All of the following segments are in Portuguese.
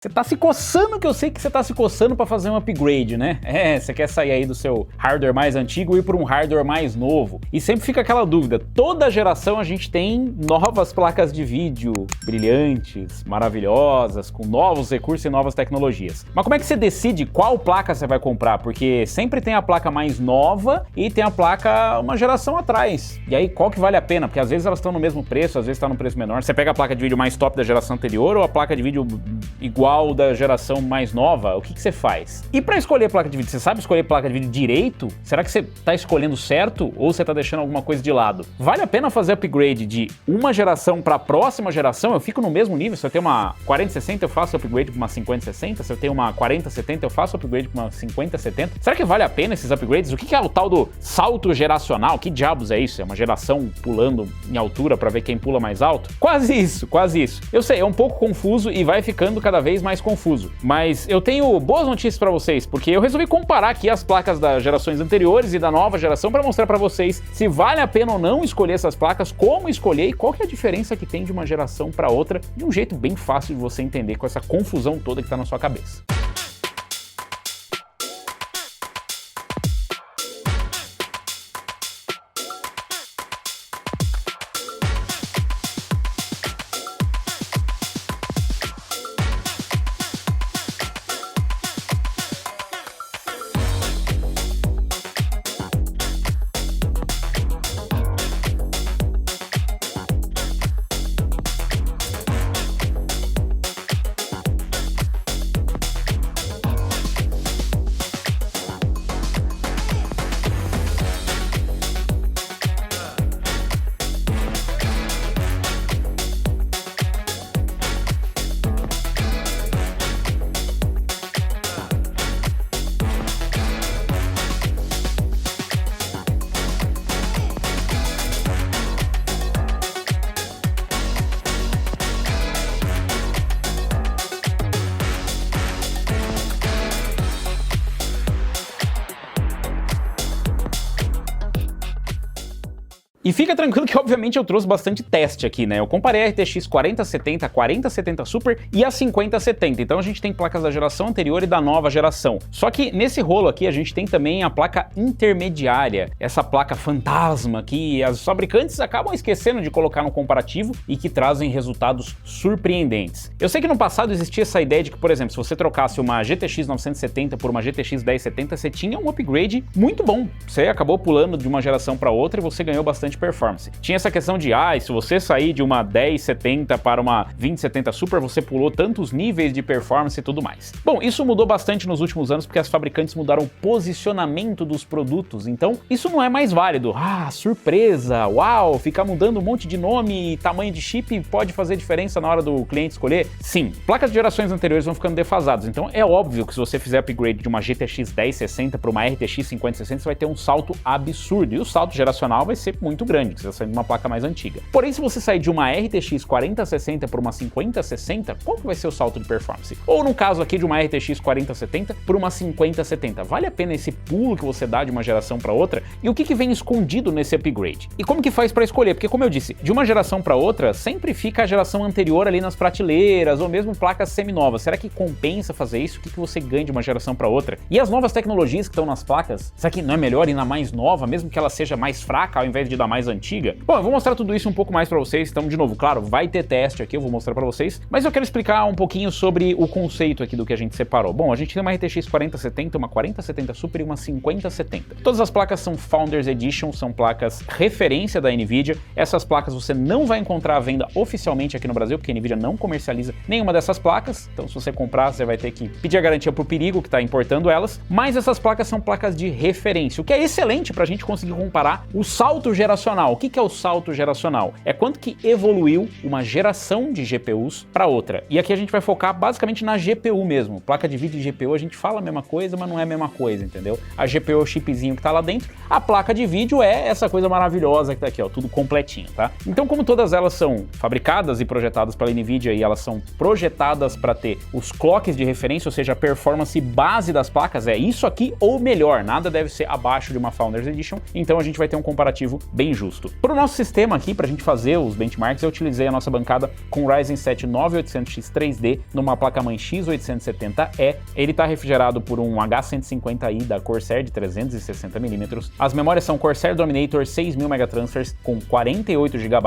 Você tá se coçando, que eu sei que você tá se coçando para fazer um upgrade, né? Você quer sair aí do seu hardware mais antigo e ir para um hardware mais novo. E sempre fica aquela dúvida, toda geração a gente tem novas placas de vídeo brilhantes, maravilhosas, com novos recursos e novas tecnologias. Mas como é que você decide qual placa você vai comprar? Porque sempre tem a placa mais nova e tem a placa uma geração atrás. E aí qual que vale a pena? Porque às vezes elas estão no mesmo preço, às vezes está no preço menor. Você pega a placa de vídeo mais top da geração anterior ou a placa de vídeo igual da geração mais nova, o que você faz? E para escolher placa de vídeo, você sabe escolher placa de vídeo direito? Será que você tá escolhendo certo ou você tá deixando alguma coisa de lado? Vale a pena fazer upgrade de uma geração para a próxima geração? Eu fico no mesmo nível, se eu tenho uma 4060 eu faço upgrade para uma 5060, se eu tenho uma 4070 eu faço upgrade para uma 5070. Será que vale a pena esses upgrades? O que é o tal do salto geracional? Que diabos é isso? É uma geração pulando em altura para ver quem pula mais alto? Quase isso, quase isso. Eu sei, é um pouco confuso e vai ficando cada vez mais confuso, mas eu tenho boas notícias para vocês, porque eu resolvi comparar aqui as placas das gerações anteriores e da nova geração para mostrar para vocês se vale a pena ou não escolher essas placas, como escolher e qual que é a diferença que tem de uma geração para outra, de um jeito bem fácil de você entender com essa confusão toda que está na sua cabeça. E fica tranquilo que, obviamente, eu trouxe bastante teste aqui, né? Eu comparei a RTX 4070, a 4070 Super e a 5070. Então a gente tem placas da geração anterior e da nova geração. Só que nesse rolo aqui a gente tem também a placa intermediária, essa placa fantasma que as fabricantes acabam esquecendo de colocar no comparativo e que trazem resultados surpreendentes. Eu sei que no passado existia essa ideia de que, por exemplo, se você trocasse uma GTX 970 por uma GTX 1070, você tinha um upgrade muito bom. Você acabou pulando de uma geração para outra e você ganhou bastante performance. Tinha essa questão de, se você sair de uma 1070 para uma 2070 Super, você pulou tantos níveis de performance e tudo mais. Bom, isso mudou bastante nos últimos anos porque as fabricantes mudaram o posicionamento dos produtos, então isso não é mais válido. Surpresa, uau, ficar mudando um monte de nome e tamanho de chip pode fazer diferença na hora do cliente escolher? Sim, placas de gerações anteriores vão ficando defasadas, então é óbvio que se você fizer upgrade de uma GTX 1060 para uma RTX 5060, você vai ter um salto absurdo, e o salto geracional vai ser muito grande, que você vai sair de uma placa mais antiga. Porém, se você sair de uma RTX 4060 para uma 5060, qual que vai ser o salto de performance? Ou no caso aqui de uma RTX 4070 para uma 5070, vale a pena esse pulo que você dá de uma geração para outra? E o que vem escondido nesse upgrade? E como que faz para escolher? Porque, como eu disse, de uma geração para outra, sempre fica a geração anterior ali nas prateleiras, ou mesmo placas semi-novas. Será que compensa fazer isso? O que você ganha de uma geração para outra? E as novas tecnologias que estão nas placas, será que não é melhor ir na mais nova, mesmo que ela seja mais fraca, ao invés de dar mais antiga? Bom, eu vou mostrar tudo isso um pouco mais para vocês, então, de novo, claro, vai ter teste aqui, eu vou mostrar para vocês, mas eu quero explicar um pouquinho sobre o conceito aqui do que a gente separou. Bom, a gente tem uma RTX 4070, uma 4070 Super e uma 5070. Todas as placas são Founders Edition, são placas referência da NVIDIA. Essas placas você não vai encontrar à venda oficialmente aqui no Brasil, porque a NVIDIA não comercializa nenhuma dessas placas, então se você comprar, você vai ter que pedir a garantia pro Perigo, que está importando elas, mas essas placas são placas de referência, o que é excelente para a gente conseguir comparar o salto geracional. O que é o salto geracional? É quanto que evoluiu uma geração de GPUs para outra. E aqui a gente vai focar basicamente na GPU mesmo. Placa de vídeo e GPU, a gente fala a mesma coisa, mas não é a mesma coisa, entendeu? A GPU é o chipzinho que tá lá dentro, a placa de vídeo é essa coisa maravilhosa que tá aqui, ó, tudo completinho, tá? Então, como todas elas são fabricadas e projetadas pela NVIDIA e elas são projetadas para ter os clocks de referência, ou seja, a performance base das placas, é isso aqui ou melhor, nada deve ser abaixo de uma Founders Edition, então a gente vai ter um comparativo bem bem justo. Para o nosso sistema aqui, para a gente fazer os benchmarks, eu utilizei a nossa bancada com o Ryzen 7 9800X 3D numa placa-mãe X870E. Ele está refrigerado por um H150i da Corsair de 360mm. As memórias são Corsair Dominator 6000 MT com 48 GB.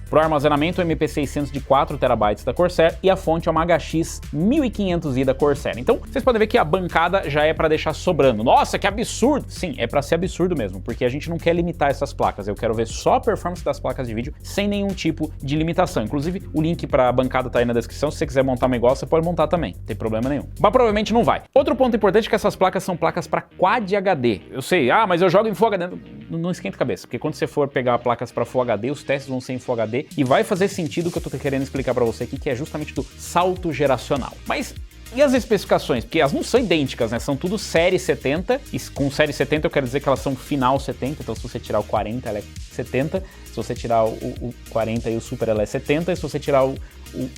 Para o armazenamento, o MP600 de 4 TB da Corsair e a fonte é uma HX 1500i da Corsair. Então, vocês podem ver que a bancada já é para deixar sobrando. Nossa, que absurdo! Sim, é para ser absurdo mesmo, porque a gente não quer limitar essas placas. Eu quero ver só a performance das placas de vídeo sem nenhum tipo de limitação. Inclusive, o link para a bancada tá aí na descrição. Se você quiser montar uma igual, você pode montar também. Não tem problema nenhum. Mas provavelmente não vai. Outro ponto importante é que essas placas são placas para Quad HD. Eu sei, mas eu jogo em Full HD. Não esquenta a cabeça, porque quando você for pegar placas para Full HD, os testes vão ser em Full HD e vai fazer sentido o que eu tô querendo explicar para você aqui, que é justamente do salto geracional. Mas e as especificações? Porque elas não são idênticas, né? São tudo série 70, e com série 70 eu quero dizer que elas são final 70, então se você tirar o 40 ela é 70, se você tirar o 40 e o Super ela é 70, e se você tirar o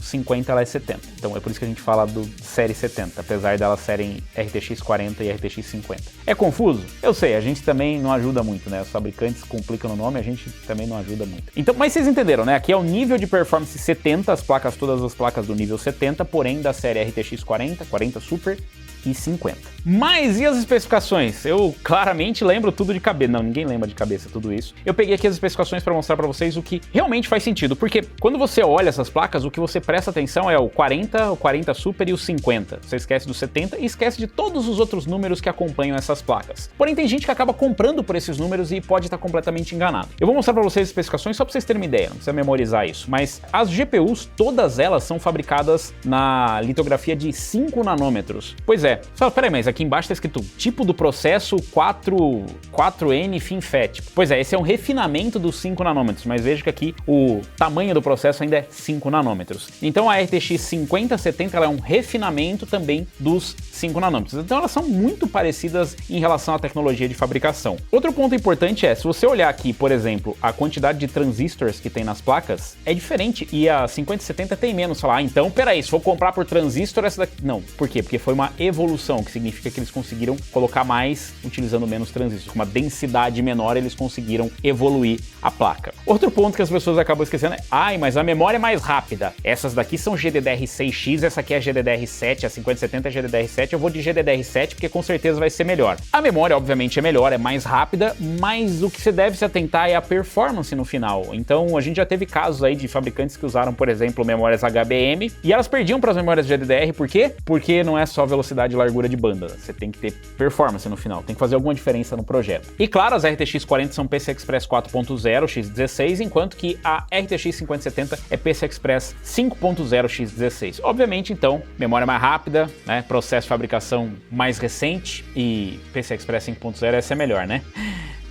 50 ela é 70. Então é por isso que a gente fala do série 70, apesar delas serem RTX 40 e RTX 50. É confuso? Eu sei, a gente também não ajuda muito, né? Os fabricantes complicam o nome, a gente também não ajuda muito. Então, mas vocês entenderam, né? Aqui é o nível de performance 70, todas as placas do nível 70, porém da série RTX 40, 40 Super e 50. Mas e as especificações? Eu claramente lembro tudo de cabeça. Não, ninguém lembra de cabeça tudo isso. Eu peguei aqui as especificações para mostrar para vocês o que realmente faz sentido, porque quando você olha essas placas, o que você presta atenção é o 40 Super e o 50. Você esquece do 70 e esquece de todos os outros números que acompanham essas placas. Porém, tem gente que acaba comprando por esses números e pode estar completamente enganado. Eu vou mostrar para vocês as especificações só para vocês terem uma ideia, não precisa memorizar isso. Mas as GPUs, todas elas são fabricadas na litografia de 5 nanômetros. Pois é. Só, peraí, mas aqui embaixo tá escrito tipo do processo 4N FinFET. Pois é, esse é um refinamento dos 5 nanômetros, mas veja que aqui o tamanho do processo ainda é 5 nanômetros. Então a RTX 5070 ela é um refinamento também dos 5 nanômetros. Então elas são muito parecidas em relação à tecnologia de fabricação. Outro ponto importante é, se você olhar aqui, por exemplo, a quantidade de transistores que tem nas placas, é diferente e a 5070 tem menos. Falar, então peraí, se for comprar por transistor, essa daqui... Não, por quê? Porque foi uma evolução, que significa que eles conseguiram colocar mais utilizando menos transistores. Com uma densidade menor, eles conseguiram evoluir a placa. Outro ponto que as pessoas acabam esquecendo é, mas a memória é mais rápida. Essas daqui são GDDR6X, essa aqui é GDDR7, a 5070 é GDDR7, eu vou de GDDR7 porque com certeza vai ser melhor. A memória, obviamente, é melhor, é mais rápida, mas o que você deve se atentar é a performance no final. Então, a gente já teve casos aí de fabricantes que usaram, por exemplo, memórias HBM, e elas perdiam para as memórias GDDR, por quê? Porque não é só velocidade e largura de banda, você tem que ter performance no final, tem que fazer alguma diferença no projeto. E claro, as RTX 40 são PCI Express 4.0 x16, enquanto que a RTX 5070 é PCI Express 5.0 x16. Obviamente, então, memória mais rápida, né, processo de fabricação mais recente e PCI Express 5.0 essa é melhor, né?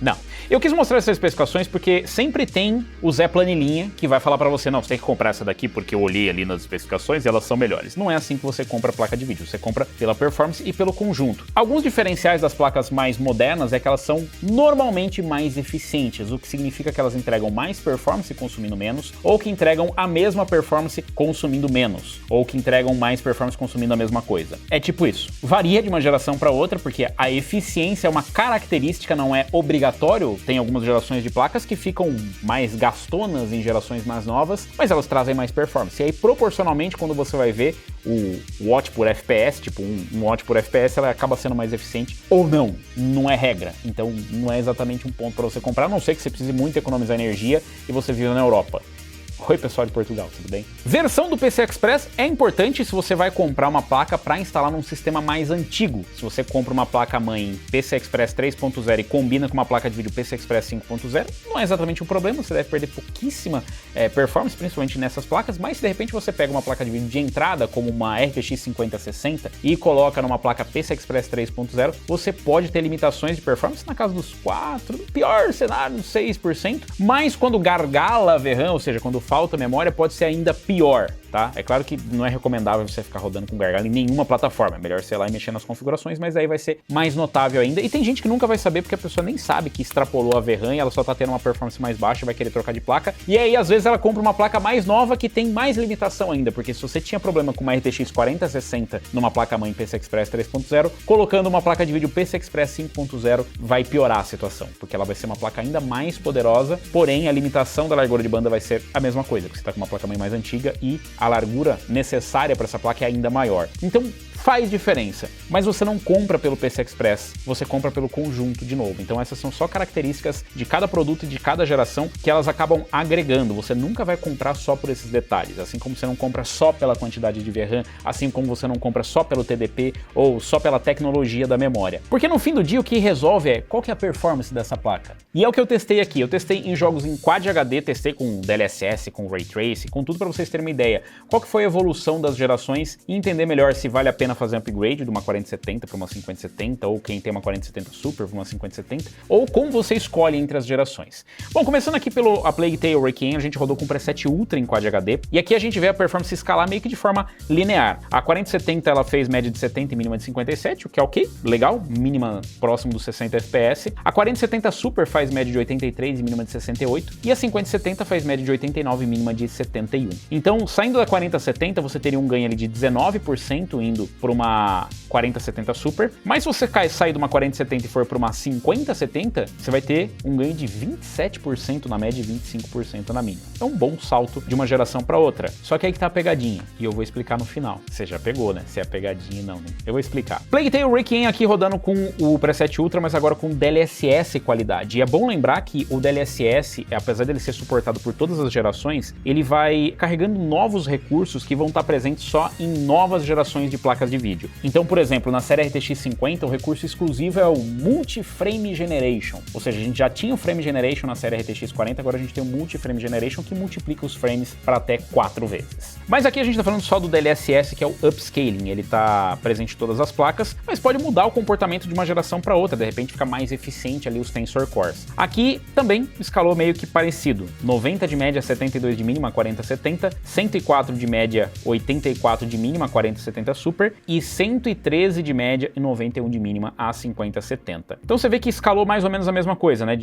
Não. Eu quis mostrar essas especificações porque sempre tem o Zé Planilhinha que vai falar pra você, não, você tem que comprar essa daqui porque eu olhei ali nas especificações e elas são melhores. Não é assim que você compra a placa de vídeo, você compra pela performance e pelo conjunto. Alguns diferenciais das placas mais modernas é que elas são normalmente mais eficientes, o que significa que elas entregam mais performance consumindo menos, ou que entregam a mesma performance consumindo menos, ou que entregam mais performance consumindo a mesma coisa. É tipo isso. Varia de uma geração para outra porque a eficiência é uma característica, não é obrigatório. Tem algumas gerações de placas que ficam mais gastonas em gerações mais novas, mas elas trazem mais performance. E aí, proporcionalmente, quando você vai ver o watt por FPS, tipo um watt por FPS, ela acaba sendo mais eficiente ou não. Não é regra. Então, não é exatamente um ponto para você comprar, a não ser que você precise muito economizar energia e você vive na Europa. Oi, pessoal de Portugal, tudo bem? Versão do PCI Express é importante se você vai comprar uma placa para instalar num sistema mais antigo. Se você compra uma placa-mãe PCI Express 3.0 e combina com uma placa de vídeo PCI Express 5.0, não é exatamente um problema, você deve perder pouquíssima performance, principalmente nessas placas, mas se de repente você pega uma placa de vídeo de entrada, como uma RTX 5060, e coloca numa placa PCI Express 3.0, você pode ter limitações de performance na casa dos 4%, pior cenário, 6%, mas quando gargala a VRAM, ou seja, quando falta memória, pode ser ainda pior. tá? É claro que não é recomendável você ficar rodando com gargalo em nenhuma plataforma, é melhor você ir lá e mexer nas configurações, mas aí vai ser mais notável ainda. E tem gente que nunca vai saber porque a pessoa nem sabe que extrapolou a VRAM e ela só tá tendo uma performance mais baixa e vai querer trocar de placa. E aí, às vezes, ela compra uma placa mais nova que tem mais limitação ainda, porque se você tinha problema com uma RTX 4060 numa placa-mãe PCI Express 3.0, colocando uma placa de vídeo PCI Express 5.0 vai piorar a situação, porque ela vai ser uma placa ainda mais poderosa, porém a limitação da largura de banda vai ser a mesma coisa, porque você tá com uma placa-mãe mais antiga e a largura necessária para essa placa é ainda maior. Então, faz diferença, mas você não compra pelo PCI Express, você compra pelo conjunto de novo. Então essas são só características de cada produto e de cada geração que elas acabam agregando. Você nunca vai comprar só por esses detalhes, assim como você não compra só pela quantidade de VRAM, assim como você não compra só pelo TDP ou só pela tecnologia da memória. Porque no fim do dia o que resolve é qual que é a performance dessa placa. E é o que eu testei aqui. Eu testei em jogos em Quad HD, testei com DLSS, com Ray Tracing, com tudo para vocês terem uma ideia. Qual que foi a evolução das gerações e entender melhor se vale a pena fazer um upgrade de uma 4070 para uma 5070, ou quem tem uma 4070 Super para uma 5070, ou como você escolhe entre as gerações. Bom, começando aqui pelo A Plague Tale Requiem, a gente rodou com preset Ultra em Quad HD, e aqui a gente vê a performance escalar meio que de forma linear. A 4070 ela fez média de 70 e mínima de 57, o que é ok, legal, mínima próximo dos 60 FPS. A 4070 Super faz média de 83 e mínima de 68, e a 5070 faz média de 89 e mínima de 71. Então, saindo da 4070, você teria um ganho ali de 19% indo por uma 4070 Super, mas se você sair de uma 4070 e for para uma 5070, você vai ter um ganho de 27% na média e 25% na mínima. É um bom salto de uma geração para outra. Só que aí que tá a pegadinha, e eu vou explicar no final. Você já pegou, né? Se é a pegadinha, não, né? Eu vou explicar. Plague Tale Requiem aqui rodando com o preset Ultra, mas agora com DLSS qualidade. E é bom lembrar que o DLSS, apesar dele ser suportado por todas as gerações, ele vai carregando novos recursos que vão estar presentes só em novas gerações de placas de vídeo. Então, por exemplo, na série RTX 50, o recurso exclusivo é o Multi-Frame Generation. Ou seja, a gente já tinha o Frame Generation na série RTX 40, agora a gente tem o Multi-Frame Generation que multiplica os frames para até 4 vezes. Mas aqui a gente está falando só do DLSS, que é o Upscaling. Ele está presente em todas as placas, mas pode mudar o comportamento de uma geração para outra, de repente fica mais eficiente ali os Tensor Cores. Aqui também escalou meio que parecido. 90 de média, 72 de mínima, 4070, 104 de média, 84 de mínima, 4070 Super, e 113 de média e 91 de mínima a 5070. Então você vê que escalou mais ou menos a mesma coisa, né?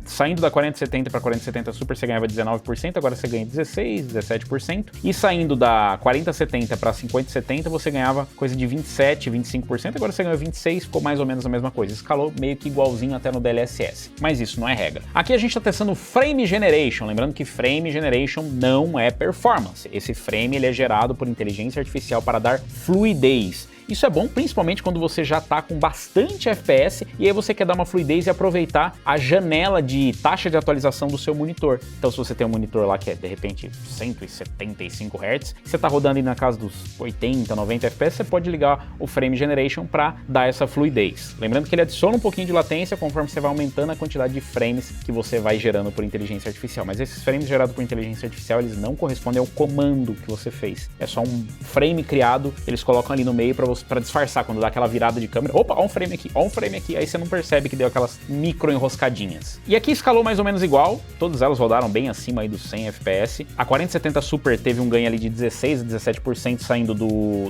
Saindo da 4070 para 4070 Super você ganhava 19%, agora você ganha 16%, 17%, e saindo da 4070 para 5070 você ganhava coisa de 27%, 25%, agora você ganhou 26%, ficou mais ou menos a mesma coisa. Escalou meio que igualzinho até no DLSS, mas isso não é regra. Aqui a gente está testando Frame Generation, lembrando que Frame Generation não é performance. Esse frame ele é gerado por inteligência artificial para dar fluidez. Isso é bom principalmente quando você já está com bastante FPS e aí você quer dar uma fluidez e aproveitar a janela de taxa de atualização do seu monitor. Então se você tem um monitor lá que é de repente 175 Hz, você está rodando aí na casa dos 80, 90 FPS, você pode ligar o Frame Generation para dar essa fluidez. Lembrando que ele adiciona um pouquinho de latência conforme você vai aumentando a quantidade de frames que você vai gerando por inteligência artificial. Mas esses frames gerados por inteligência artificial, eles não correspondem ao comando que você fez. É só um frame criado, eles colocam ali no meio para disfarçar, quando dá aquela virada de câmera, opa, ó um frame aqui, aí você não percebe que deu aquelas micro enroscadinhas. E aqui escalou mais ou menos igual, todas elas rodaram bem acima aí dos 100 FPS. A 4070 Super teve um ganho ali de 16 a 17% saindo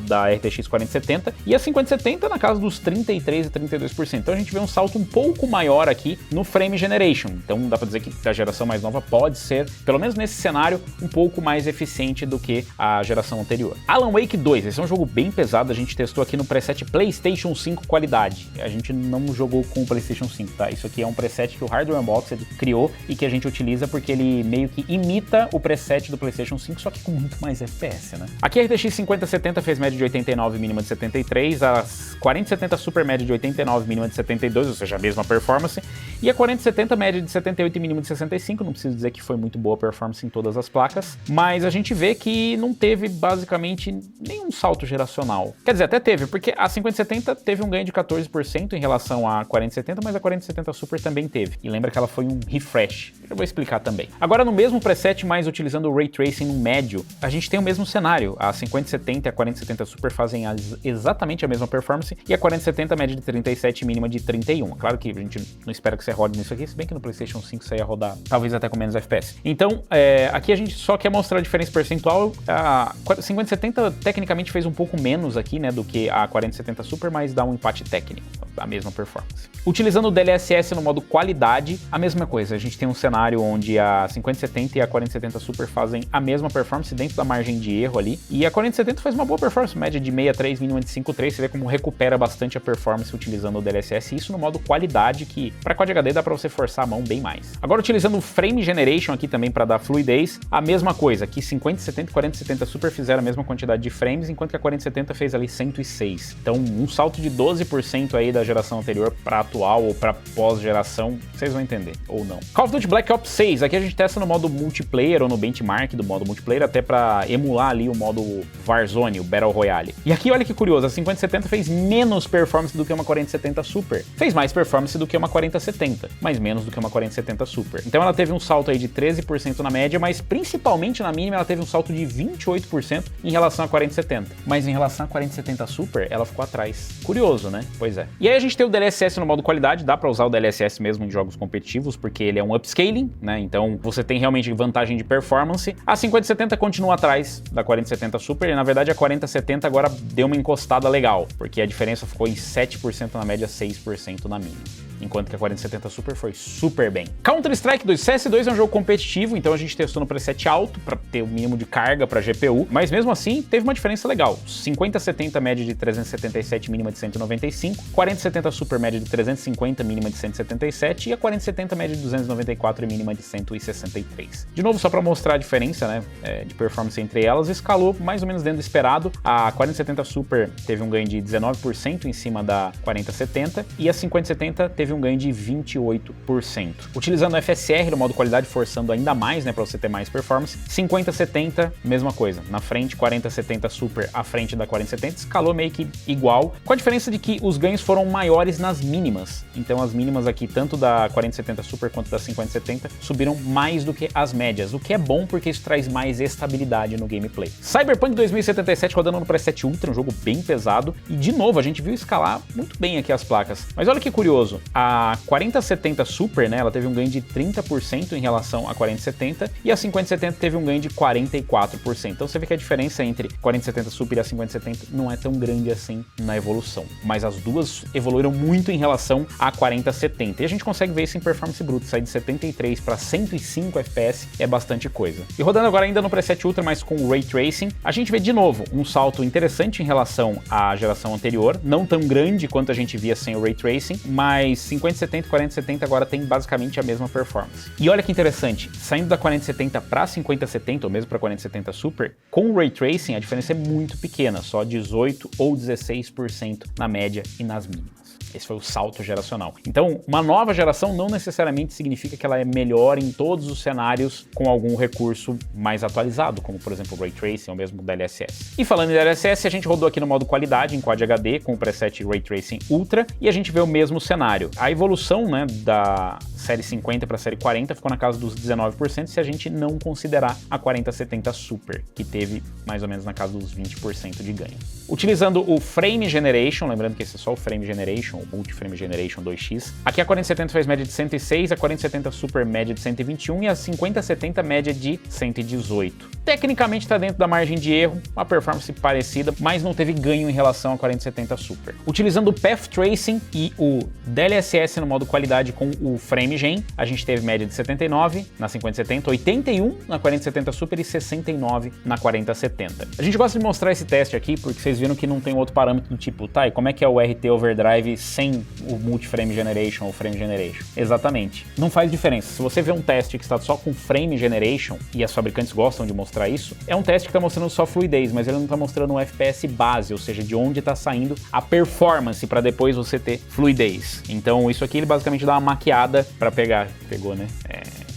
da RTX 4070, e a 5070 na casa dos 33 a 32%. Então a gente vê um salto um pouco maior aqui no Frame Generation. Então dá pra dizer que a geração mais nova pode ser, pelo menos nesse cenário, um pouco mais eficiente do que a geração anterior. Alan Wake 2, esse é um jogo bem pesado, a gente testou aqui no preset PlayStation 5 qualidade. A gente não jogou com o PlayStation 5, tá? Isso aqui é um preset que o Hardware Unboxed criou e que a gente utiliza porque ele meio que imita o preset do PlayStation 5, só que com muito mais FPS, né? Aqui a RTX 5070 fez média de 89, mínima de 73, a 4070 Super média de 89, mínima de 72, ou seja, a mesma performance, e a 4070 média de 78 e mínima de 65, não preciso dizer que foi muito boa a performance em todas as placas, mas a gente vê que não teve basicamente nenhum salto geracional. Quer dizer, até teve teve, porque a 5070 teve um ganho de 14% em relação à 4070, mas a 4070 Super também teve. E lembra que ela foi um refresh. Eu vou explicar também. Agora, no mesmo preset, mas utilizando o Ray Tracing no médio, a gente tem o mesmo cenário. A 5070 e a 4070 Super fazem exatamente a mesma performance e a 4070 média de 37 e mínima de 31. Claro que a gente não espera que você rode nisso aqui, se bem que no PlayStation 5 você ia rodar talvez até com menos FPS. Então, aqui a gente só quer mostrar a diferença percentual. A 5070 tecnicamente fez um pouco menos aqui, né, do que a 4070 Super, mas dá um empate técnico, a mesma performance. Utilizando o DLSS no modo qualidade, a mesma coisa. A gente tem um cenário onde a 5070 e a 4070 Super fazem a mesma performance dentro da margem de erro ali. E a 4070 faz uma boa performance, média de 63, mínima de 5.3. Você vê como recupera bastante a performance utilizando o DLSS. Isso no modo qualidade, que para Quad HD dá para você forçar a mão bem mais. Agora, utilizando o Frame Generation aqui também para dar fluidez, a mesma coisa. Aqui 5070 e 4070 Super fizeram a mesma quantidade de frames, enquanto que a 4070 fez ali 106. Então, um salto de 12% aí da geração anterior para atual ou para pós-geração, vocês vão entender, ou não. Call of Duty Black Ops 6, aqui a gente testa no modo multiplayer ou no benchmark do modo multiplayer, até para emular ali o modo Warzone, o Battle Royale. E aqui, olha que curioso, a 5070 fez menos performance do que uma 4070 Super. Fez mais performance do que uma 4070, mas menos do que uma 4070 Super. Então ela teve um salto aí de 13% na média, mas principalmente na mínima ela teve um salto de 28% em relação à 4070. Mas em relação à 4070 Super, ela ficou atrás. Curioso, né? Pois é. E aí a gente tem o DLSS no modo qualidade, dá pra usar o DLSS mesmo em jogos competitivos, porque ele é um upscaling, né? Então você tem realmente vantagem de performance. A 5070 continua atrás da 4070 Super, e na verdade a 4070 agora deu uma encostada legal, porque a diferença ficou em 7% na média, 6% na mínima. Enquanto que a 4070 Super foi super bem. Counter-Strike 2. CS2 é um jogo competitivo, então a gente testou no preset alto para ter o mínimo de carga para GPU, mas mesmo assim teve uma diferença legal. 5070 média de 377, mínima de 195, 4070 Super média de 350, mínima de 177 e a 4070 média de 294 e mínima de 163. De novo, só para mostrar a diferença, né, de performance entre elas, escalou mais ou menos dentro do esperado. A 4070 Super teve um ganho de 19% em cima da 4070 e a 5070 teve um ganho de 28%. Utilizando o FSR no modo qualidade, forçando ainda mais, né, para você ter mais performance. 5070, mesma coisa. Na frente, 4070 Super à frente da 4070, escalou meio que igual, com a diferença de que os ganhos foram maiores nas mínimas. Então as mínimas aqui, tanto da 4070 Super quanto da 5070, subiram mais do que as médias, o que é bom porque isso traz mais estabilidade no gameplay. Cyberpunk 2077 rodando no preset Ultra, um jogo bem pesado, e de novo a gente viu escalar muito bem aqui as placas. Mas olha que curioso, a 4070 Super, né, ela teve um ganho de 30% em relação à 4070 e a 5070 teve um ganho de 44%. Então você vê que a diferença entre 4070 Super e a 5070 não é tão grande assim na evolução, mas as duas evoluíram muito em relação à 4070 e a gente consegue ver isso em performance bruta, sair de 73 para 105 FPS é bastante coisa. E rodando agora ainda no preset Ultra, mas com o Ray Tracing, a gente vê de novo um salto interessante em relação à geração anterior, não tão grande quanto a gente via sem o Ray Tracing, mas 5070 e 4070 agora tem basicamente a mesma performance. E olha que interessante, saindo da 4070 para 5070 ou mesmo para 4070 Super, com o Ray Tracing a diferença é muito pequena, só 18 ou 16% na média e nas mínimas. Esse foi o salto geracional. Então, uma nova geração não necessariamente significa que ela é melhor em todos os cenários com algum recurso mais atualizado, como por exemplo o Ray Tracing ou mesmo o DLSS. E falando em DLSS, a gente rodou aqui no modo qualidade, em Quad HD, com o preset Ray Tracing Ultra, e a gente vê o mesmo cenário. A evolução, né, da série 50 para a série 40 ficou na casa dos 19% se a gente não considerar a 4070 Super, que teve mais ou menos na casa dos 20% de ganho. Utilizando o Frame Generation, lembrando que esse é só o Frame Generation, o Multi-Frame Generation 2x, aqui a 4070 fez média de 106, a 4070 Super média de 121 e a 5070 média de 118. Tecnicamente está dentro da margem de erro, uma performance parecida, mas não teve ganho em relação à 4070 Super. Utilizando o Path Tracing e o DLSS no modo qualidade com o Frame Gen, a gente teve média de 79 na 5070, 81 na 4070 Super e 69 na 4070. A gente gosta de mostrar esse teste aqui porque vocês viram que não tem outro parâmetro do tipo, tá, e como é que é o RT Overdrive sem o Multi-Frame Generation ou Frame Generation? Exatamente. Não faz diferença. Se você vê um teste que está só com Frame Generation, e as fabricantes gostam de mostrar isso, é um teste que está mostrando só fluidez, mas ele não está mostrando um FPS base, ou seja, de onde está saindo a performance para depois você ter fluidez. Então isso aqui ele basicamente dá uma maquiada para pegar, pegou, né?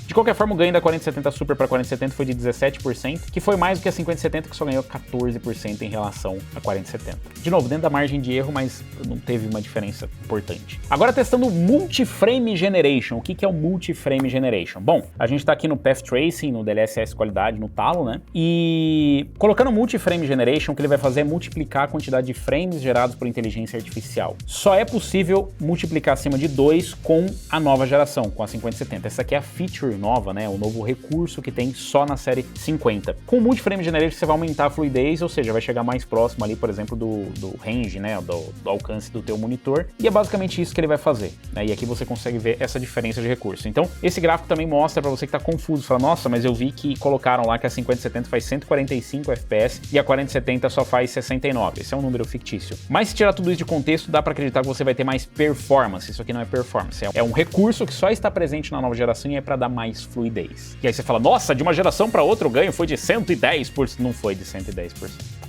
De qualquer forma, o ganho da 4070 Super para 4070 foi de 17%, que foi mais do que a 5070, que só ganhou 14% em relação a 4070. De novo, dentro da margem de erro, mas não teve uma diferença importante. Agora testando o Multi-Frame Generation. O que é o Multi-Frame Generation? Bom, a gente está aqui no Path Tracing, no DLSS qualidade, no talo, né? E colocando o Multi-Frame Generation, o que ele vai fazer é multiplicar a quantidade de frames gerados por inteligência artificial. Só é possível multiplicar acima de 2 com a nova geração, com a 5070. Essa aqui é a feature nova, né? O novo recurso que tem só na série 50. Com o Multi-Frame Generation você vai aumentar a fluidez, ou seja, vai chegar mais próximo ali, por exemplo, do range, né? Do alcance do teu monitor. E é basicamente isso que ele vai fazer, né? E aqui você consegue ver essa diferença de recurso. Então, esse gráfico também mostra para você que tá confuso. Fala, nossa, mas eu vi que colocaram lá que a 5070 faz 145 FPS e a 4070 só faz 69. Esse é um número fictício. Mas se tirar tudo isso de contexto, dá para acreditar que você vai ter mais performance. Isso aqui não é performance, é um recurso que só está presente na nova geração e é para dar mais fluidez. E aí você fala, nossa, de uma geração para outra o ganho foi de 110%. Não foi de 110%.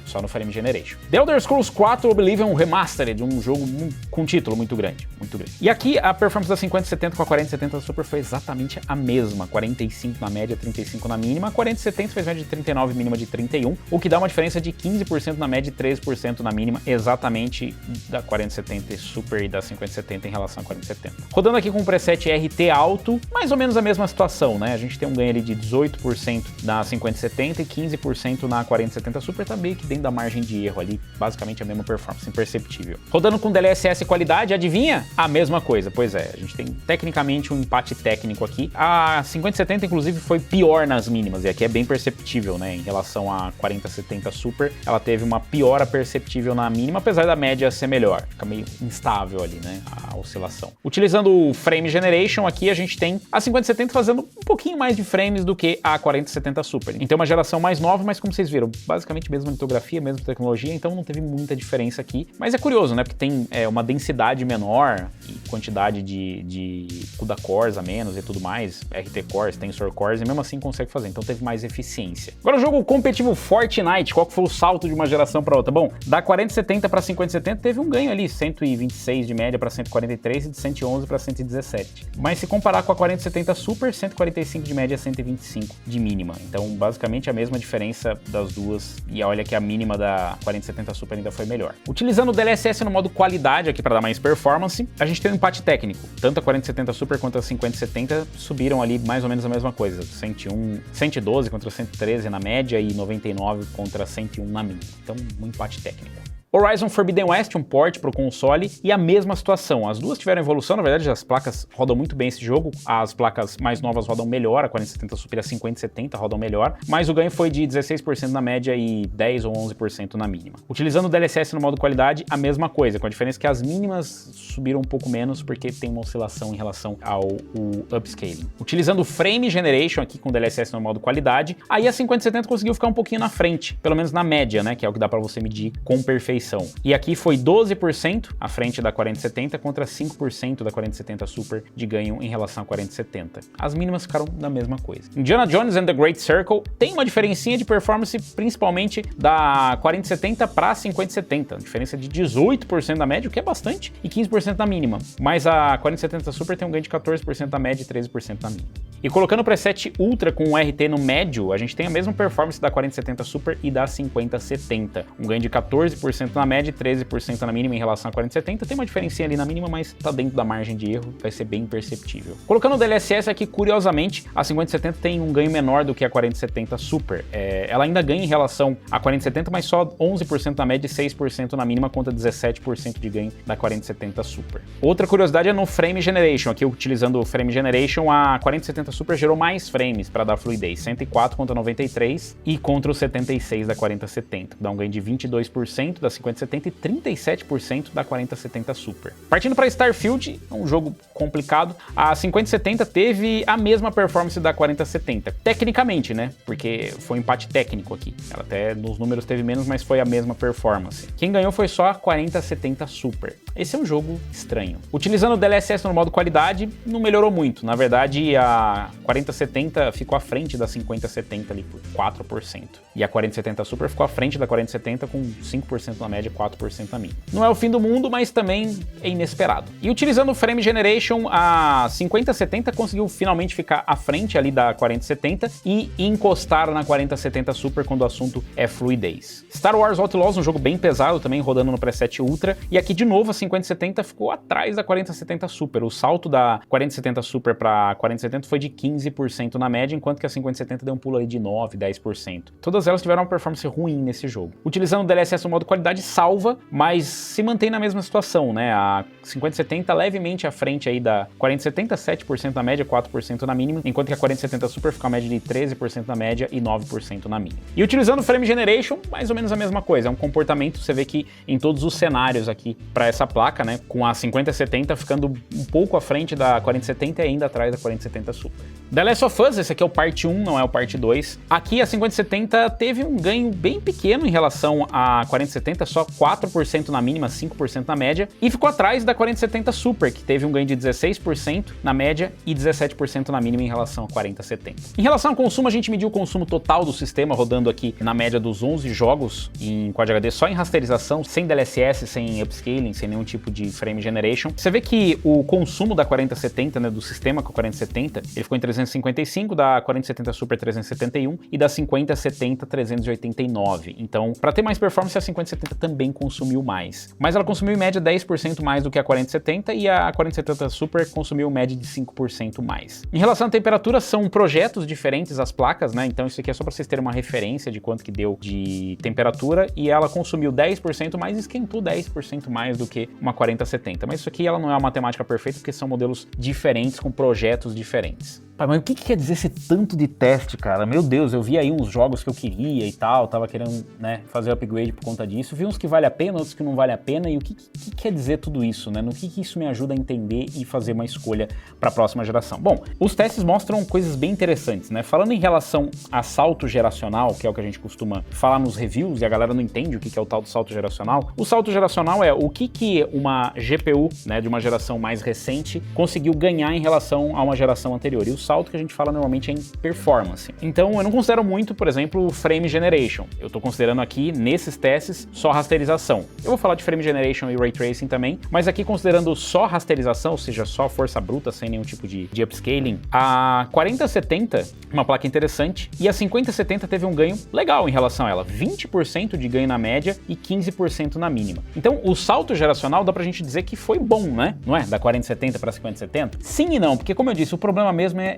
Só no Frame Generation. The Elder Scrolls 4 Oblivion Remastered, um jogo com um título muito grande, muito grande. E aqui a performance da 5070 com a 4070 Super foi exatamente a mesma, 45 na média, 35 na mínima, a 4070 fez média de 39, mínima de 31, o que dá uma diferença de 15% na média e 13% na mínima, exatamente da 4070 Super e da 5070 em relação à 4070. Rodando aqui com o preset RT alto, mais ou menos a mesma situação, né? A gente tem um ganho ali de 18% na 5070 e 15% na 4070 Super, tá meio que dentro da margem de erro ali, basicamente a mesma performance, imperceptível. Rodando com DLSS qualidade, adivinha? A mesma coisa, pois é, a gente tem tecnicamente um empate técnico aqui. A 5070 inclusive foi pior nas mínimas, e aqui é bem perceptível, né, em relação à 4070 Super, ela teve uma piora perceptível na mínima, apesar da média ser melhor, fica meio instável ali, né, a oscilação. Utilizando o Frame Generation, aqui a gente tem a 5070 fazendo um pouquinho mais de frames do que a 4070 Super. Então uma geração mais nova, mas como vocês viram, basicamente mesma litografia, mesma tecnologia, então não teve muita diferença aqui. Mas é curioso, né? Porque tem uma densidade menor e quantidade de CUDA cores a menos e tudo mais, RT cores, Tensor cores, e mesmo assim consegue fazer. Então teve mais eficiência. Agora o jogo competitivo Fortnite, qual que foi o salto de uma geração para outra? Bom, da 4070 para 5070 teve um ganho ali, 126 de média para 143 e de 111 para 117. Mas se comparar com a 4070 Super, 145 de média, 125 de mínima. Então basicamente a mesma diferença das duas, e olha que a mínima da 4070 Super ainda foi melhor. Utilizando o DLSS no modo qualidade aqui para dar mais performance, a gente tem um empate técnico. Tanto a 4070 Super quanto a 5070 subiram ali mais ou menos a mesma coisa. 112 contra 113 na média e 99 contra 101 na mínima. Então, um empate técnico. Horizon Forbidden West, um port para o console, e a mesma situação. As duas tiveram evolução, na verdade as placas rodam muito bem esse jogo, as placas mais novas rodam melhor, a 4070 Super e a 5070 rodam melhor, mas o ganho foi de 16% na média e 10 ou 11% na mínima. Utilizando o DLSS no modo qualidade, a mesma coisa, com a diferença que as mínimas subiram um pouco menos porque tem uma oscilação em relação ao upscaling. Utilizando o Frame Generation aqui com o DLSS no modo qualidade, aí a 5070 conseguiu ficar um pouquinho na frente, pelo menos na média, né, que é o que dá para você medir com perfeição. E aqui foi 12% à frente da 4070 contra 5% da 4070 Super de ganho em relação à 4070. As mínimas ficaram da mesma coisa. Indiana Jones and the Great Circle tem uma diferencinha de performance, principalmente da 4070 para a 5070, diferença de 18% da média, o que é bastante, e 15% da mínima. Mas a 4070 Super tem um ganho de 14% da média e 13% da mínima. E colocando o preset Ultra com o RT no médio, a gente tem a mesma performance da 4070 Super e da 5070. Um ganho de 14% na média e 13% na mínima em relação à 4070. Tem uma diferencinha ali na mínima, mas tá dentro da margem de erro, vai ser bem perceptível. Colocando o DLSS aqui, curiosamente, a 5070 tem um ganho menor do que a 4070 Super. Ela ainda ganha em relação à 4070, mas só 11% na média e 6% na mínima, contra 17% de ganho da 4070 Super. Outra curiosidade é no Frame Generation. Aqui, utilizando o Frame Generation, a 4070 Super gerou mais frames para dar fluidez, 104 contra 93 e contra os 76 da 4070, dá um ganho de 22% da 5070 e 37% da 4070 Super. Partindo para Starfield, é um jogo complicado, a 5070 teve a mesma performance da 4070, tecnicamente, né, porque foi um empate técnico aqui, ela até nos números teve menos, mas foi a mesma performance. Quem ganhou foi só a 4070 Super. esse é um jogo estranho. Utilizando o DLSS no modo qualidade, não melhorou muito. Na verdade, a 4070 ficou à frente da 5070 ali por 4%. E a 4070 Super ficou à frente da 4070 com 5% na média e 4% na mínima. Não é o fim do mundo, mas também é inesperado. E utilizando o Frame Generation, a 5070 conseguiu finalmente ficar à frente ali da 4070 e encostar na 4070 Super quando o assunto é fluidez. Star Wars Outlaws, um jogo bem pesado também, rodando no preset Ultra, e aqui de novo a 5070 ficou atrás da 4070 Super. O salto da 4070 Super para 4070 foi de 15% na média, enquanto que a 5070 deu um pulo aí de 9, 10%. Todas elas tiveram uma performance ruim nesse jogo. Utilizando o DLSS no modo qualidade salva, mas se mantém na mesma situação, né? A 5070 levemente à frente aí da 4070, 7% na média, 4% na mínima, enquanto que a 4070 Super fica a média de 13% na média e 9% na mínima. E utilizando o Frame Generation, mais ou menos a mesma coisa, é um comportamento, você vê que em todos os cenários aqui para essa placa, né, com a 5070 ficando um pouco à frente da 4070 e ainda atrás da 4070 Super. The Last of Us, esse aqui é o parte 1, não é o parte 2. Aqui a 5070 teve um ganho bem pequeno em relação à 4070, só 4% na mínima, 5% na média, e ficou atrás da 4070 Super, que teve um ganho de 16% na média e 17% na mínima em relação à 4070. Em relação ao consumo, a gente mediu o consumo total do sistema, rodando aqui na média dos 11 jogos em Quad HD, só em rasterização, sem DLSS, sem upscaling, sem nenhum tipo de frame generation. Você vê que o consumo da 4070, né, do sistema com a 4070, ele ficou em 355, da 4070 Super 371 e da 5070 389. Então, para ter mais performance, a 5070 também consumiu mais. Mas ela consumiu em média 10% mais do que a 4070 e a 4070 Super consumiu média de 5% mais. Em relação à temperatura, são projetos diferentes as placas, né? Então isso aqui é só para vocês terem uma referência de quanto que deu de temperatura, e ela consumiu 10% mais e esquentou 10% mais do que uma 4070. Mas isso aqui ela não é uma matemática perfeita, porque são modelos diferentes com projetos diferentes. Pai, mas o que quer dizer esse tanto de teste, cara? Meu Deus, eu vi aí uns jogos que eu queria e tal, tava querendo, né, fazer upgrade por conta disso, vi uns que vale a pena, outros que não vale a pena, e o que quer dizer tudo isso, né? No que isso me ajuda a entender e fazer uma escolha para a próxima geração? Bom, os testes mostram coisas bem interessantes, né? Falando em relação a salto geracional, que é o que a gente costuma falar nos reviews, e a galera não entende o que é o tal do salto geracional. O salto geracional é o que uma GPU, né, de uma geração mais recente conseguiu ganhar em relação a uma geração anterior. E o salto que a gente fala normalmente é em performance. Então eu não considero muito, por exemplo, frame generation. Eu tô considerando aqui, nesses testes, só rasterização. Eu vou falar de frame generation e ray tracing também, mas aqui considerando só rasterização, ou seja, só força bruta, sem nenhum tipo de upscaling, a 4070, uma placa interessante, e a 5070 teve um ganho legal em relação a ela, 20% de ganho na média e 15% na mínima. Então o salto geracional dá pra gente dizer que foi bom, né? Não é? Da 4070 para 5070? Sim e não, porque como eu disse, o problema mesmo é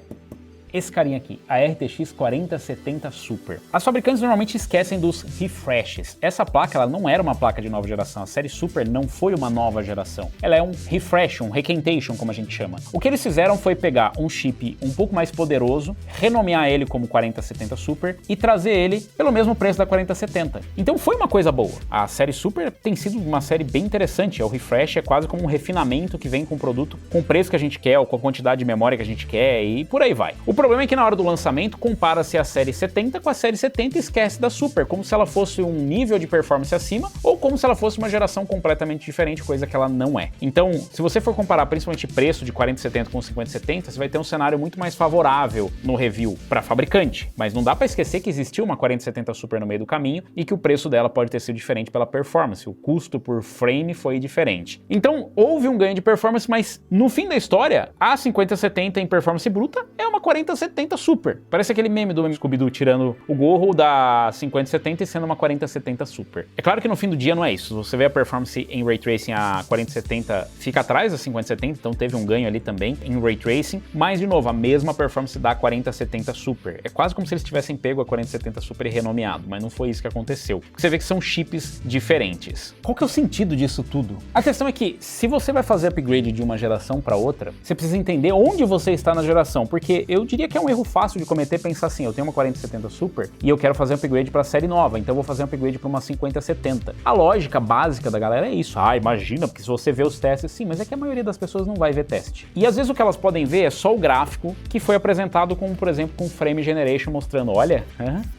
esse carinha aqui, a RTX 4070 Super. As fabricantes normalmente esquecem dos refreshes. Essa placa, ela não era uma placa de nova geração, a série Super não foi uma nova geração. Ela é um refresh, um requentation, como a gente chama. O que eles fizeram foi pegar um chip um pouco mais poderoso, renomear ele como 4070 Super e trazer ele pelo mesmo preço da 4070. Então foi uma coisa boa. A série Super tem sido uma série bem interessante. O refresh é quase como um refinamento que vem com o produto, com o preço que a gente quer, ou com a quantidade de memória que a gente quer, e por aí vai. O problema é que na hora do lançamento compara-se a série 70 com a série 70 e esquece da Super, como se ela fosse um nível de performance acima ou como se ela fosse uma geração completamente diferente, coisa que ela não é. Então, se você for comparar principalmente preço de 4070 com 5070, você vai ter um cenário muito mais favorável no review para fabricante, mas não dá para esquecer que existiu uma 4070 Super no meio do caminho e que o preço dela pode ter sido diferente pela performance, o custo por frame foi diferente. Então, houve um ganho de performance, mas no fim da história, a 5070 em performance bruta é uma 4070 Super. Parece aquele meme do Scooby-Doo tirando o gorro da 5070 e sendo uma 4070 Super. É claro que no fim do dia não é isso. Você vê a performance em Ray Tracing, a 4070 fica atrás da 5070, então teve um ganho ali também em Ray Tracing, mas de novo, a mesma performance da 4070 Super. É quase como se eles tivessem pego a 4070 Super e renomeado, mas não foi isso que aconteceu. Você vê que são chips diferentes. Qual que é o sentido disso tudo? A questão é que, se você vai fazer upgrade de uma geração para outra, você precisa entender onde você está na geração, porque eu diria que é um erro fácil de cometer pensar assim, eu tenho uma 4070 Super e eu quero fazer um upgrade para a série nova, então eu vou fazer um upgrade para uma 5070. A lógica básica da galera é isso. Imagina, porque se você vê os testes, sim, mas é que a maioria das pessoas não vai ver teste. E às vezes o que elas podem ver é só o gráfico que foi apresentado com, por exemplo, com Frame Generation mostrando, olha,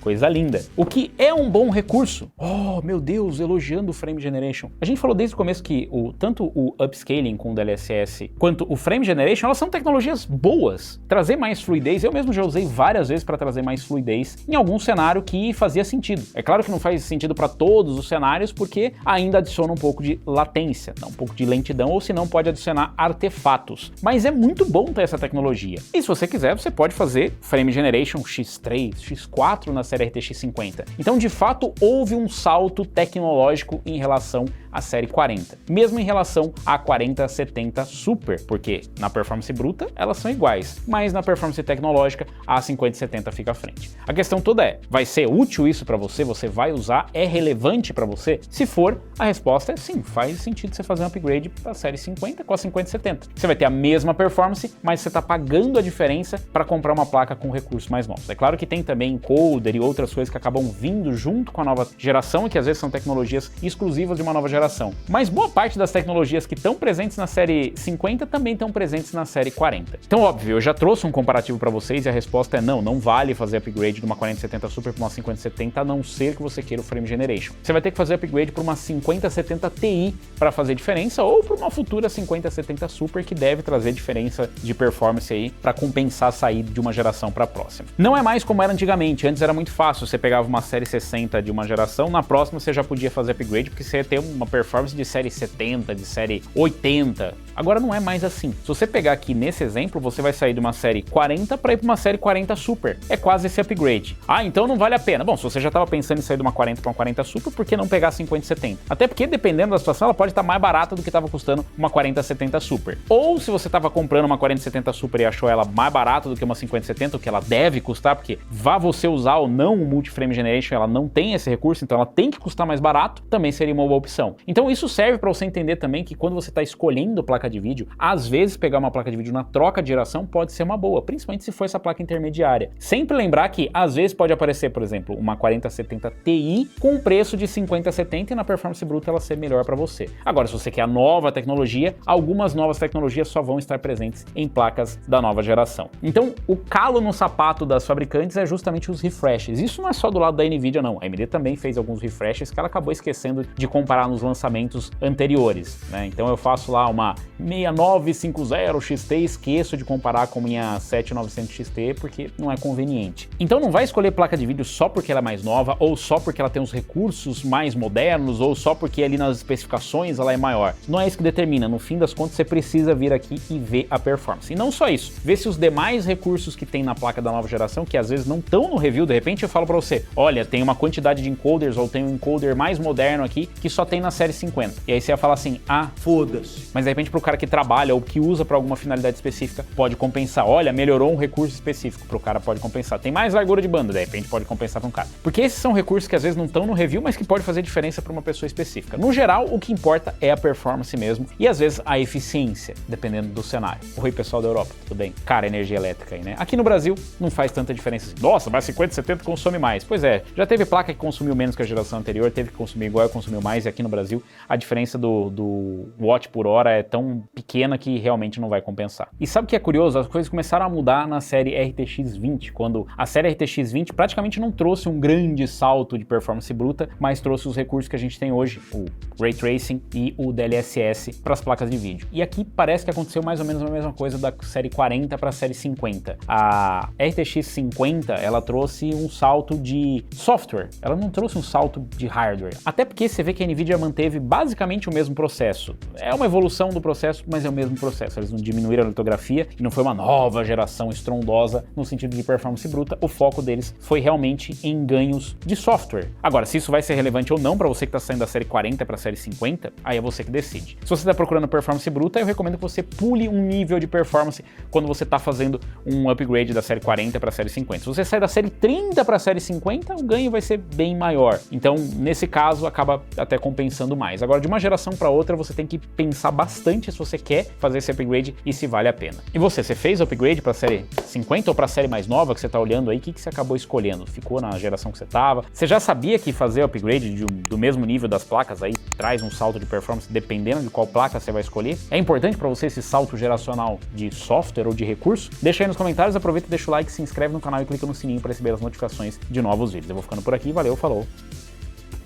coisa linda. O que é um bom recurso. Oh, meu Deus, elogiando o Frame Generation. A gente falou desde o começo que tanto o upscaling com o DLSS quanto o Frame Generation, elas são tecnologias boas. Trazer mais fluidez, eu mesmo já usei várias vezes para trazer mais fluidez em algum cenário que fazia sentido. É claro que não faz sentido para todos os cenários, porque ainda adiciona um pouco de latência, um pouco de lentidão, ou se não pode adicionar artefatos. Mas é muito bom ter essa tecnologia. E se você quiser, você pode fazer Frame Generation X3, X4 na série RTX 50. Então, de fato, houve um salto tecnológico em relação à série 40. Mesmo em relação à 4070 Super, porque na performance bruta elas são iguais, mas na performance tecnológica a 5070 fica à frente. A questão toda é, vai ser útil isso para você? Você vai usar? É relevante para você? Se for, a resposta é sim, faz sentido você fazer um upgrade para a série 50 com a 5070. Você vai ter a mesma performance, mas você está pagando a diferença para comprar uma placa com recursos mais novos. É claro que tem também encoder e outras coisas que acabam vindo junto com a nova geração e que às vezes são tecnologias exclusivas de uma nova geração. Mas boa parte das tecnologias que estão presentes na série 50 também estão presentes na série 40. Então, óbvio, eu já trouxe um comparativo para vocês e a resposta é não vale fazer upgrade de uma 4070 Super para uma 5070, a não ser que você queira o Frame Generation. Você vai ter que fazer upgrade para uma 5070 Ti para fazer diferença ou para uma futura 5070 Super que deve trazer diferença de performance aí para compensar sair de uma geração para a próxima. Não é mais como era antigamente, antes era muito fácil, você pegava uma série 60 de uma geração, na próxima você já podia fazer upgrade porque você ia ter uma performance de série 70, de série 80. Agora não é mais assim. Se você pegar aqui nesse exemplo, você vai sair de uma série 40 para ir para uma série 40 Super. É quase esse upgrade. Então não vale a pena. Bom, se você já estava pensando em sair de uma 40 para uma 40 Super, por que não pegar a 5070? Até porque, dependendo da situação, ela pode estar mais barata do que estava custando uma 4070 Super. Ou se você estava comprando uma 4070 Super e achou ela mais barata do que uma 5070, o que ela deve custar, porque vá você usar ou não o Multi-Frame Generation, ela não tem esse recurso, então ela tem que custar mais barato, também seria uma boa opção. Então isso serve para você entender também que quando você está escolhendo placa de vídeo, às vezes pegar uma placa de vídeo na troca de geração pode ser uma boa, principalmente se for essa placa intermediária. Sempre lembrar que às vezes pode aparecer, por exemplo, uma 4070 Ti com um preço de 5070 e na performance bruta ela ser melhor para você. Agora, se você quer a nova tecnologia, algumas novas tecnologias só vão estar presentes em placas da nova geração. Então, o calo no sapato das fabricantes é justamente os refreshes. Isso não é só do lado da Nvidia, não. A AMD também fez alguns refreshes que ela acabou esquecendo de comparar nos lançamentos anteriores, né? Então eu faço lá uma 6950 XT e esqueço de comparar com minha 7900 XT porque não é conveniente. Então não vai escolher placa de vídeo só porque ela é mais nova, ou só porque ela tem os recursos mais modernos, ou só porque ali nas especificações ela é maior. Não é isso que determina. No fim das contas, você precisa vir aqui e ver a performance. E não só isso, ver se os demais recursos que tem na placa da nova geração, que às vezes não estão no review, de repente eu falo para você, olha, tem uma quantidade de encoders, ou tem um encoder mais moderno aqui, que só tem na série 50. E aí você vai falar assim, foda-se. Mas de repente pro cara que trabalha ou que usa para alguma finalidade específica, pode compensar. Olha, melhorou um recurso específico, pro cara pode compensar. Tem mais largura de banda, de repente pode compensar para um cara. Porque esses são recursos que às vezes não estão no review, mas que pode fazer diferença para uma pessoa específica. No geral, o que importa é a performance mesmo e às vezes a eficiência, dependendo do cenário. Oi, pessoal da Europa, tudo bem? Cara, energia elétrica aí, né? Aqui no Brasil não faz tanta diferença assim. Nossa, mas 5070 consome mais. Pois é, já teve placa que consumiu menos que a geração anterior, teve que consumir igual e consumiu mais, e aqui no Brasil a diferença do watt por hora é tão pequena que realmente não vai compensar. E sabe o que é curioso? As coisas começaram a mudar na série RTX 20, quando a série RTX 20 praticamente não trouxe um grande salto de performance bruta, mas trouxe os recursos que a gente tem hoje, o Ray Tracing e o DLSS para as placas de vídeo. E aqui parece que aconteceu mais ou menos a mesma coisa da série 40 para a série 50. A RTX 50, ela trouxe um salto de software, ela não trouxe um salto de hardware. Até porque você vê que a Nvidia manteve basicamente o mesmo processo. É uma evolução do processo, mas é o mesmo processo. Eles não diminuíram a litografia e não foi uma nova geração estrondosa no sentido de performance bruta. O foco deles foi realmente em ganhos de software. Agora, se isso vai ser relevante ou não para você que está saindo da série 40 para a série 50, aí é você que decide. Se você está procurando performance bruta, eu recomendo que você pule um nível de performance quando você está fazendo um upgrade da série 40 para a série 50. Se você sai da série 30 para a série 50, o ganho vai ser bem maior. Então, nesse caso, acaba até compensando mais. Agora, de uma geração para outra, você tem que pensar bastante se você quer fazer esse upgrade e se vale a pena. E você fez o upgrade para a série 50 ou para a série mais nova que você está olhando aí? O que você acabou escolhendo? Ficou na geração que você estava? Você já sabia que fazer o upgrade do mesmo nível das placas aí traz um salto de performance dependendo de qual placa você vai escolher? É importante para você esse salto geracional de software ou de recurso? Deixa aí nos comentários, aproveita, deixa o like, se inscreve no canal e clica no sininho para receber as notificações de novos vídeos. Eu vou ficando por aqui, valeu, falou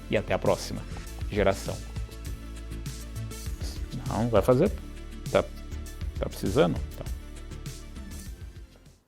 e até a próxima geração. Não, vai fazer? Tá precisando? Então.